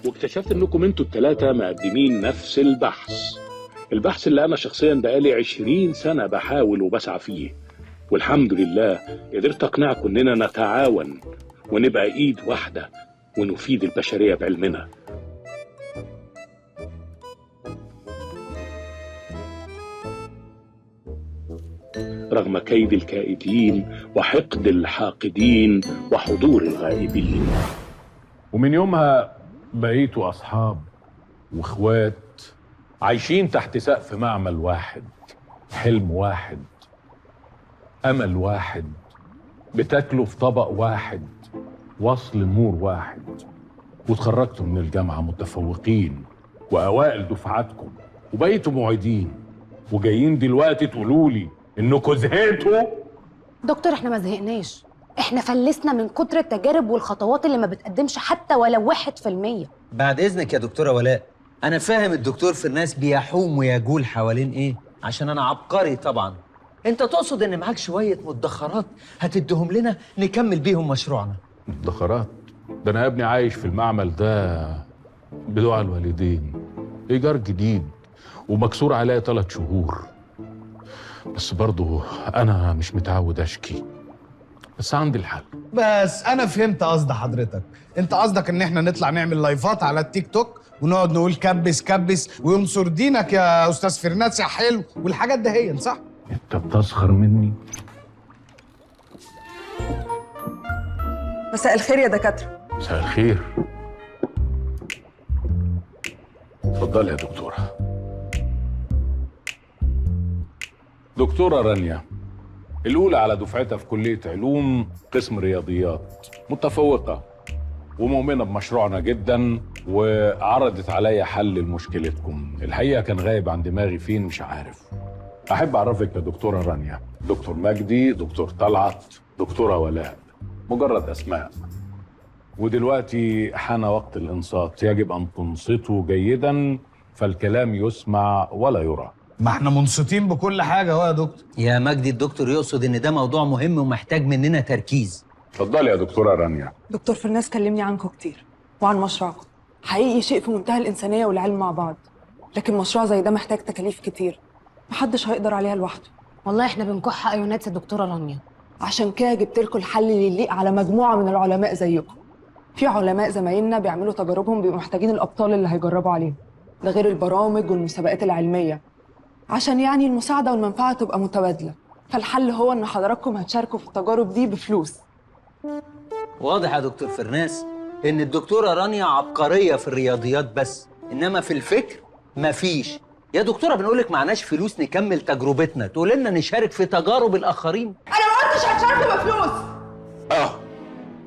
واكتشفت انكم انتوا الثلاثه مقدمين نفس البحث اللي انا شخصيا بقالي 20 سنه بحاول وبسعى فيه، والحمد لله قدرت اقنعكم اننا نتعاون ونبقى ايد واحده ونفيد البشريه بعلمنا. رغم كيد الكائدين وحقد الحاقدين وحضور الغائبين. ومن يومها بقيتوا أصحاب وإخوات عايشين تحت سقف معمل واحد، حلم واحد، أمل واحد، بتاكلوا في طبق واحد، وصل نور واحد. وتخرجتوا من الجامعة متفوقين وأوائل دفعاتكم وبقيتوا معيدين، وجايين دلوقتي تقولوا لي إنكم زهقتوا. دكتور احنا ما زهقناش، احنا فلسنا من كتر التجارب والخطوات اللي ما بتقدمش حتى ولو 1%. بعد اذنك يا دكتوره ولاء، انا فاهم الدكتور فرناس بيحوم ويجول حوالين ايه، عشان انا عبقري طبعا. انت تقصد ان معاك شويه مدخرات هتديهم لنا نكمل بيهم مشروعنا؟ مدخرات؟ ده انا يا ابني عايش في المعمل ده بدعاء الوالدين، ايجار جديد ومكسور عليا 3 شهور. بس برضه انا مش متعود اشكي، بس عندي الحل. بس انا فهمت قصد حضرتك. انت قصدك ان احنا نطلع نعمل لايفات على التيك توك ونقعد نقول كبس كبس وينصر دينك يا استاذ فرناس يا حلو والحاجات دهيا، صح؟ انت بتسخر مني؟ مساء الخير يا دكاتره. مساء الخير. اتفضلي يا دكتوره. دكتوره رانيا، الأولى على دفعتها في كلية علوم قسم رياضيات، متفوقة ومؤمنة بمشروعنا جدا، وعرضت عليا حل لمشكلتكم. الحقيقة كان غايب عن دماغي فين مش عارف. أحب أعرفك يا دكتورة رانيا، دكتور مجدي، دكتور طلعت، دكتورة ولاء، مجرد أسماء. ودلوقتي حان وقت الإنصات، يجب أن تنصتوا جيدا فالكلام يسمع ولا يرى. ما احنا منصتين بكل حاجه اهو يا دكتور. يا مجدي الدكتور يقصد ان ده موضوع مهم ومحتاج مننا تركيز. اتفضلي يا دكتورة رانيا. دكتور فرناس كلمني عنكم كتير وعن مشروعكم، حقيقي شيء في منتهى الانسانيه والعلم مع بعض، لكن مشروع زي ده محتاج تكاليف كتير محدش هيقدر عليها لوحده. والله احنا بنكح ايونات يا دكتوره رانيا. عشان كده جبت لكم الحل اللي يليق على مجموعه من العلماء زيكم. في علماء زمايلنا بيعملوا تجاربهم بيبقوا محتاجين الابطال اللي هيجربوا عليهم، ده غير البرامج والمسابقات العلميه، عشان يعني المساعده والمنفعه تبقى متبادله. فالحل هو ان حضراتكم هتشاركوا في التجارب دي بفلوس. واضح يا دكتور فرناس ان الدكتوره رانيا عبقريه في الرياضيات بس، انما في الفكر مفيش. يا دكتوره بنقولك معناش فلوس نكمل تجربتنا، تقول لنا نشارك في تجارب الاخرين. انا ما قلتش هتشاركوا بفلوس.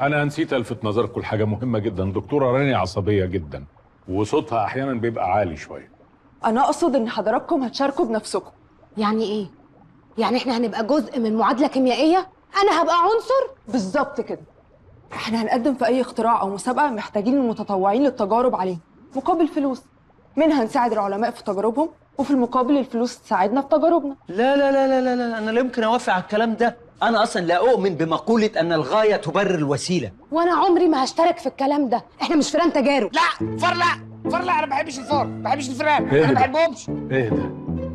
أنا نسيت ألفت نظركم لحاجة مهمة جدا. دكتورة رانيا عصبية جدا وصوتها أحيانا بيبقى عالي شوية. انا اقصد ان حضراتكم هتشاركوا بنفسكم. يعني ايه؟ يعني احنا هنبقى جزء من معادله كيميائيه؟ انا هبقى عنصر؟ بالظبط كده. احنا هنقدم في اي اختراع او مسابقه محتاجين المتطوعين للتجارب عليه مقابل فلوس، منها نساعد العلماء في تجاربهم وفي المقابل الفلوس تساعدنا في تجاربنا. لا لا لا لا لا لا، انا لا يمكن اوافق على الكلام ده. انا اصلا لا اؤمن بمقوله ان الغايه تبرر الوسيله. وانا عمري ما هشترك في الكلام ده، احنا مش فيران تجارب. لا فار، لا فار، لا انا ما بحبش الفار، ما بحبش الفيران، إيه انا ما ده؟ بحبهمش. ايه ده؟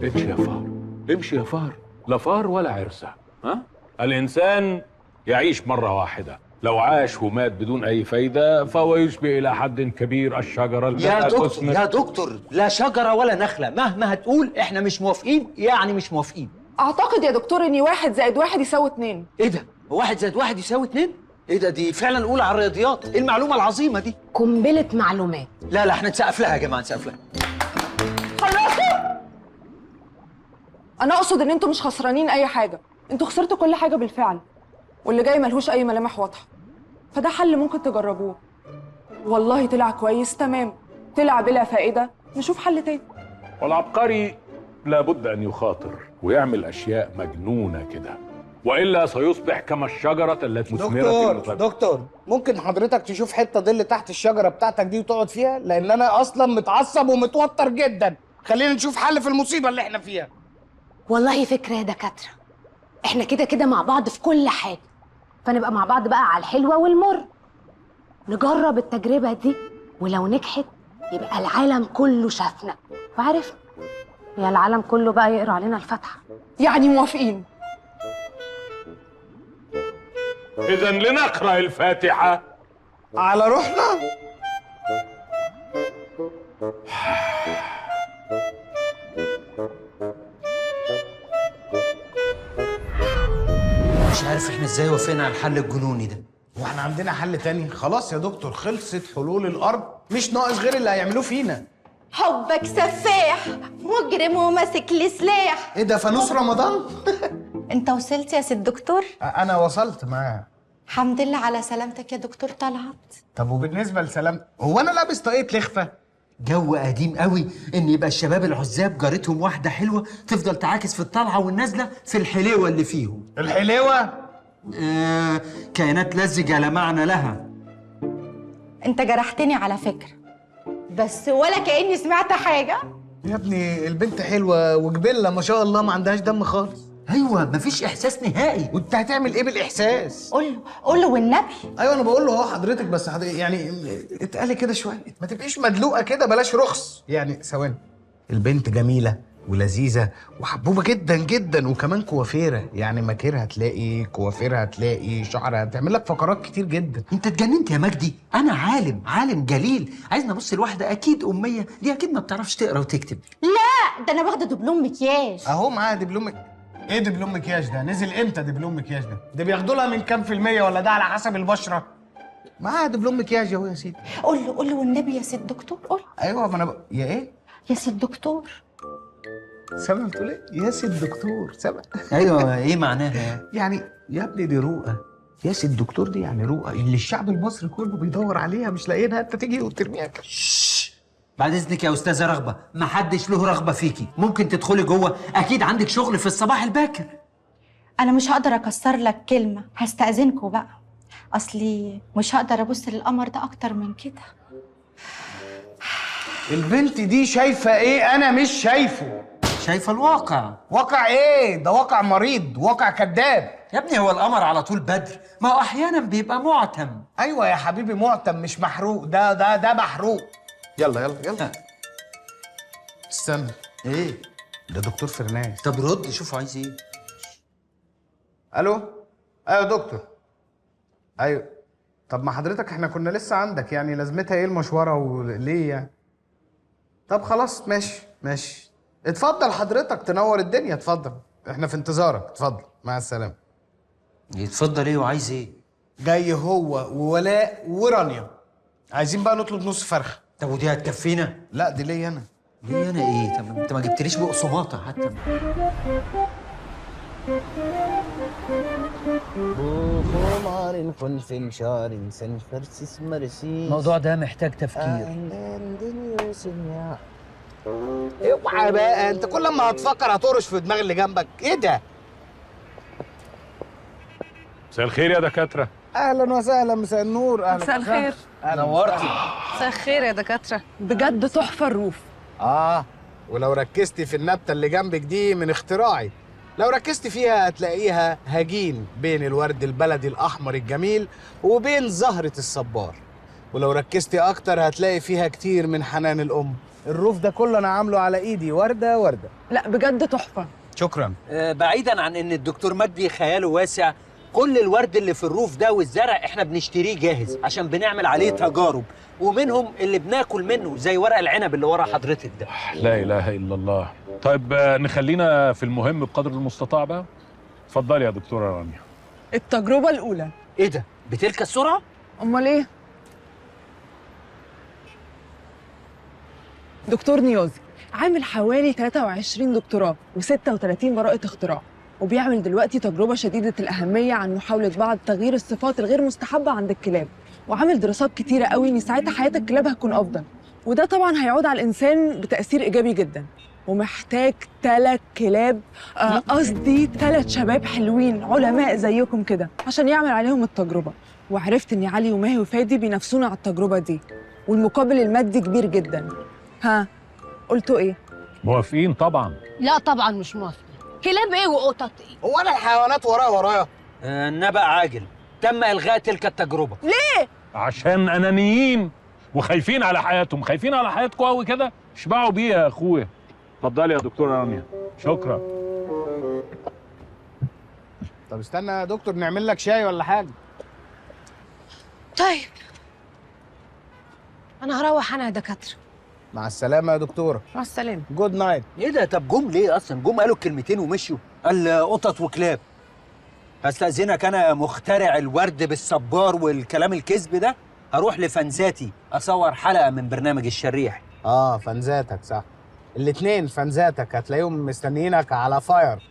امشي يا فار، امشي يا فار. لا فار ولا عرسة. ها؟ الإنسان يعيش مرة واحدة، لو عاش ومات بدون أي فايدة فهو يشبه إلى حد كبير الشجرة يا التي دكتور يا دكتور، لا شجره ولا نخله، مهما هتقول احنا مش موافقين، يعني مش موافقين. اعتقد يا دكتور ان 1 زائد 1 يساوي 2. ايه ده؟ 1 زائد 1 يساوي 2؟ ايه ده؟ دي فعلا الاولى على الرياضيات، ايه المعلومه العظيمه دي؟ قنبله معلومات. لا لا احنا نسقف لها يا جماعه، نسقف لها. خلصوا. انا اقصد ان انتوا مش خسرانين اي حاجه، انتوا خسرتوا كل حاجه بالفعل، واللي جاي ملهوش اي ملامح واضحه، فده حل ممكن تجربوه. والله طلع كويس تمام، طلع بلا فائده نشوف حل تاني. والعبقري لابد أن يخاطر ويعمل أشياء مجنونة كده، وإلا سيصبح كما الشجرة التي مثمرة. دكتور ممكن حضرتك تشوف حته ظل تحت الشجره بتاعتك دي وتقعد فيها، لان انا اصلا متعصب ومتوتر جدا. خلينا نشوف حل في المصيبه اللي احنا فيها. والله فكره يا دكاتره، احنا كده كده مع بعض في كل حاجه، فنبقى مع بعض بقى على الحلوه والمر. نجرب التجربه دي ولو نجحت يبقى العالم كله شافنا وعرفنا، يا العالم كله بقى يقرا علينا الفاتحه. يعني موافقين؟ إذا لنقرأ الفاتحة. على روحنا. مش عارف احنا ازاي وافقنا على الحل الجنوني ده. واحنا عندنا حل تاني؟ خلاص يا دكتور، خلصت حلول الارض، مش ناقص غير اللي هيعملوه فينا. حبك سفاح مجرم وماسك لي سلاح. ايه ده، فانوس رمضان؟ انت وصلت يا سيد الدكتور؟ انا وصلت معاه. الحمد لله على سلامتك يا دكتور طلعت. طب وبالنسبه لسلام، هو انا لابس طاقية لخفه؟ جو قديم قوي ان يبقى الشباب العزاب جارتهم واحده حلوه تفضل تعاكس في الطلعه والنازله في الحليوه اللي فيهم. الحليوه؟ كائنات لزجه لا معنى لها. انت جرحتني على فكرة، بس ولا كأني سمعت حاجة. يا ابني البنت حلوه وجبله ما شاء الله، ما عندهاش دم خالص. ايوه مفيش احساس نهائي. وانت هتعمل ايه بالاحساس؟ قول له والنبي. ايوه انا بقول له اهو حضرتك، بس حضرتك يعني اتقالي كده شويه، ما تبقيش مدلوقه كده، بلاش رخص يعني. ثواني، البنت جميله ولذيذه وحبوبه جدا جدا، وكمان كوافيره، يعني ماكير هتلاقي، كوافير هتلاقي، شعر هتعمل لك فقرات كتير جدا. انت اتجننت يا مجدي، انا عالم جليل، عايزنا نبص لواحده اكيد اميه، دي اكيد ما بتعرفش تقرا وتكتب. لا ده انا واخده دبلوم مكياج. اهو معاها دبلوم. ايه دبلوم مكياج ده؟ نزل امتى دبلوم مكياج ده؟ ده بياخدوا لها من كام في المية، ولا ده على حسب البشرة؟ معاها دبلوم مكياج اهو يا سيدي. قول له والنبي يا سيد الدكتور. قول. ايوه ما انا يا ايه؟ يا سيد الدكتور. سامع بتقول ايه؟ يا سيد الدكتور، سامع؟ ايوه ايه معناها؟ يعني يا ابني دي رؤى، يا سيد الدكتور دي يعني رؤى اللي الشعب المصري كله بيدور عليها، مش لاقيينها، انت تيجي وترميها كده. بعد اذنك يا استاذه رغبه، محدش له رغبه فيكي، ممكن تدخلي جوه، اكيد عندك شغل في الصباح الباكر. انا مش هقدر اكسر لك كلمه، هستأذنكوا بقى، اصلي مش هقدر ابص للقمر ده اكتر من كده. البنت دي شايفه ايه انا مش شايفه؟ شايفه الواقع. واقع ايه؟ ده واقع مريض، واقع كذاب. يا ابني هو القمر على طول بدر؟ ما هو احيانا بيبقى معتم. ايوه يا حبيبي معتم مش محروق، ده محروق. يلا استنى. ايه ده دكتور فرناس. طب رد شوف عايز ايه. الو. ايوه يا دكتور. ايوه. طب ما حضرتك احنا كنا لسه عندك، يعني لازمتها ايه المشوره وليه يعني؟ طب خلاص ماشي اتفضل حضرتك، تنور الدنيا، اتفضل احنا في انتظارك، اتفضل مع السلامه. يتفضل ايه وعايز ايه؟ جاي هو وولاء ورانيا، عايزين بقى نطلب نص فرخه. طب ودي هتكفينا؟ لا دي ليا انا. ليه انا ايه؟ طب انت ما جبتليش بقسماطه حتى. الموضوع ده محتاج تفكير. اوعى بقى، انت كل ما هتفكر هتقرش في دماغ اللي جنبك، ايه ده؟ مساء الخير يا دكاترة. اهلا وسهلا، مساء النور. اهلا مساء الخير. نورتي. مساء الخير يا دكاترة. بجد تحفه الروف. ولو ركزتي في النبته اللي جنبك دي من اختراعي، لو ركزتي فيها هتلاقيها هجين بين الورد البلدي الاحمر الجميل وبين زهره الصبار، ولو ركزتي اكتر هتلاقي فيها كتير من حنان الام. الروف ده كله انا عامله على ايدي، ورده. لا بجد تحفه. شكرا. بعيدا عن ان الدكتور مجدي خياله واسع، كل الورد اللي في الروف ده والزرع احنا بنشتريه جاهز عشان بنعمل عليه تجارب، ومنهم اللي بناكل منه زي ورق العنب اللي ورا حضرتك ده. لا اله الا الله. طيب نخلينا في المهم بقدر المستطاع بقى. اتفضلي يا دكتوره رانيا. التجربه الاولى. ايه ده؟ بتلك السرعه؟ امال ايه؟ دكتور نيوزي عامل حوالي 23 دكتوراه و36 براءة اختراع، وبيعمل دلوقتي تجربة شديدة الأهمية عن محاولة بعض تغيير الصفات الغير مستحبة عند الكلاب، وعامل دراسات كتيرة قوي إن ساعتها حياة الكلاب هتكون أفضل، وده طبعا هيعود على الإنسان بتأثير إيجابي جدا. ومحتاج 3 كلاب، قصدي 3 شباب حلوين علماء زيكم كده عشان يعمل عليهم التجربة. وعرفت إن علي وماهي وفادي بينافسونا على التجربة دي، والمقابل المادي كبير جدا. ها قلتوا إيه؟ موافقين طبعا. لا طبعا مش موافقه. كلاب ايه وقطط ايه؟ هو انا الحيوانات ورايا؟ نبأ عاجل، تم إلغاء تلك التجربة. عشان انانيين وخايفين على حياتهم، خايفين على حياتكم قوي كده، اشبعوا بيها يا اخويا. اتفضلي يا دكتوره رانيا. شكرا. طب استنى يا دكتور نعمل لك شاي ولا حاجه. طيب انا هروح انا يا دكاتره. مع السلامه يا دكتوره. مع السلامه. جود نايت. ايه ده؟ طب جم ليه اصلا؟ جم قالوا الكلمتين ومشوا؟ قال قطط وكلاب. هستأذنك، انا مخترع الورد بالصبار والكلام الكذب ده، هروح لفنزاتي اصور حلقه من برنامج الشريح. فنزاتك صح. الاتنين فنزاتك هتلاقيهم مستنيينك على فاير.